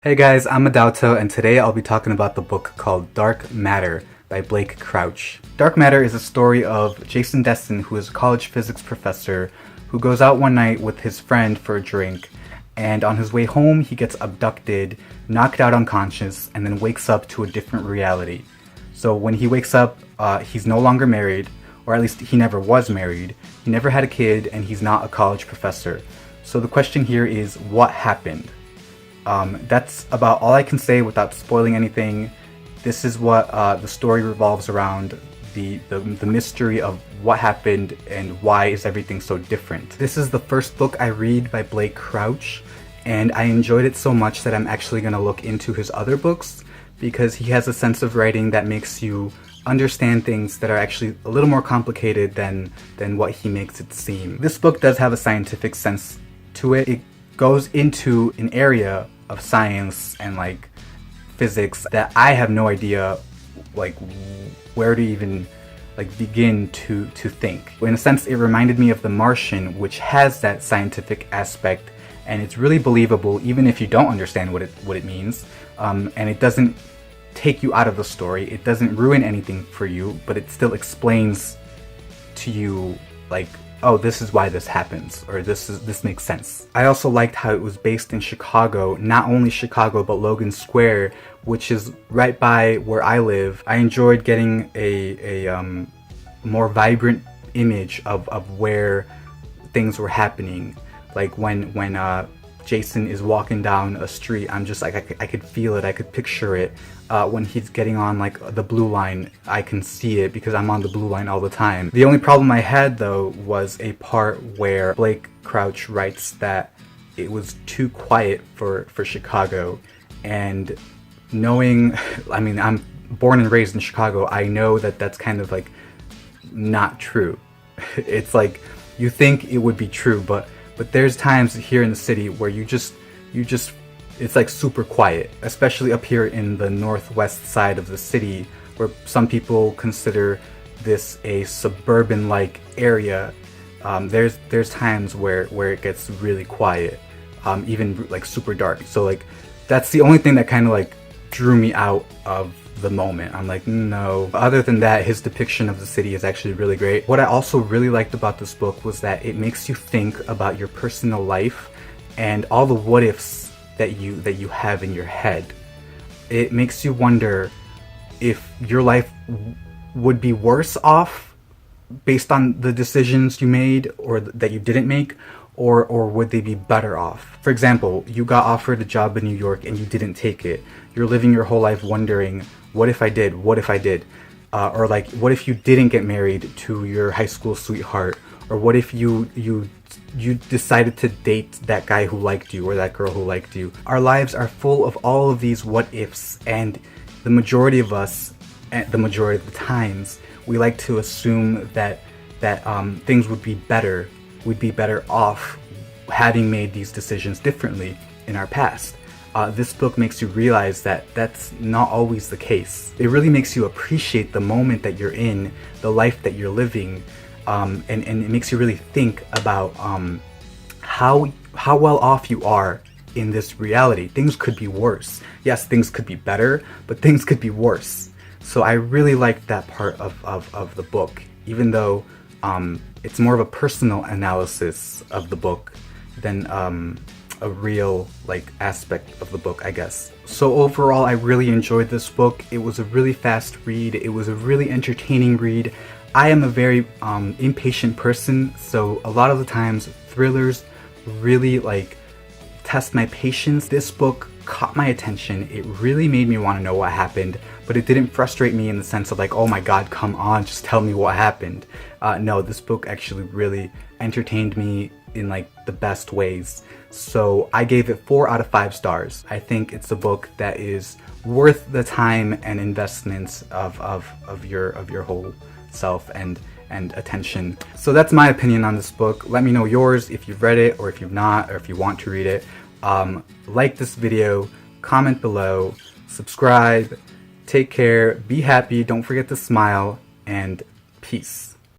Hey guys, I'm Adalto, and today I'll be talking about the book called Dark Matter by Blake Crouch. Dark Matter is a story of Jason Destin, who is a college physics professor who goes out one night with his friend for a drink, and on his way home he gets abducted, knocked out unconscious, and then wakes up to a different reality. So when he wakes up, he's no longer married, or at least he never was married, he never had a kid, and he's not a college professor. So the question here is, what happened? That's about all I can say without spoiling anything. This is what the story revolves around, the mystery of what happened and why is everything so different. This is the first book I read by Blake Crouch, and I enjoyed it so much that I'm actually going to look into his other books, because he has a sense of writing that makes you understand things that are actually a little more complicated than what he makes it seem. This book does have a scientific sense to it. It goes into an area of science and like physics that I have no idea like where to even like begin to think. In a sense, it reminded me of The Martian, which has that scientific aspect, and it's really believable even if you don't understand what it means, and it doesn't take you out of the story. It doesn't ruin anything for you, but it still explains to you like, oh, this is why this happens, or this makes sense. I also liked how it was based in Chicago, not only Chicago, but Logan Square, which is right by where I live. I enjoyed getting a more vibrant image of where things were happening. Like when Jason is walking down a street, I'm just like, I could feel it, I could picture it. When he's getting on like the blue line, I can see it because I'm on the blue line all the time. The only problem I had though was a part where Blake Crouch writes that it was too quiet for Chicago, and knowing, I mean, I'm born and raised in Chicago, I know that that's kind of like not true. It's like, you think it would be true, but there's times here in the city where you just it's like super quiet, especially up here in the northwest side of the city, where some people consider this a suburban-like area. There's times where it gets really quiet, even like super dark. So like that's the only thing that kind of like drew me out of the moment. I'm like, no. Other than that, his depiction of the city is actually really great. What I also really liked about this book was that it makes you think about your personal life and all the what ifs that you have in your head. It makes you wonder if your life would be worse off based on the decisions you made or that you didn't make, or would they be better off? For example, you got offered a job in New York and you didn't take it. You're living your whole life wondering, what if I did? What if I did? Or like, what if you didn't get married to your high school sweetheart? Or what if you decided to date that guy who liked you or that girl who liked you? Our lives are full of all of these what ifs, and the majority of us, at the majority of the times, we like to assume that things would be better. We'd be better off having made these decisions differently in our past. This book makes you realize that that's not always the case. It really makes you appreciate the moment that you're in, the life that you're living, and it makes you really think about how well off you are in this reality. Things could be worse. Yes, things could be better, but things could be worse. So I really liked that part of the book, even though it's more of a personal analysis of the book than a real like aspect of the book, I guess. So overall, I really enjoyed this book. It was a really fast read. It was a really entertaining read. I am a very impatient person, so a lot of the times thrillers really like test my patience. This book caught my attention. It really made me want to know what happened, but it didn't frustrate me in the sense of like, oh my god, come on, just tell me what happened. No, this book actually really entertained me in like the best ways. So I gave it 4 out of 5 stars. I think it's a book that is worth the time and investments of your whole self and attention. So that's my opinion on this book. Let me know yours if you've read it or if you've not, or if you want to read it. Like this video, comment below, subscribe, take care, be happy, don't forget to smile, and peace.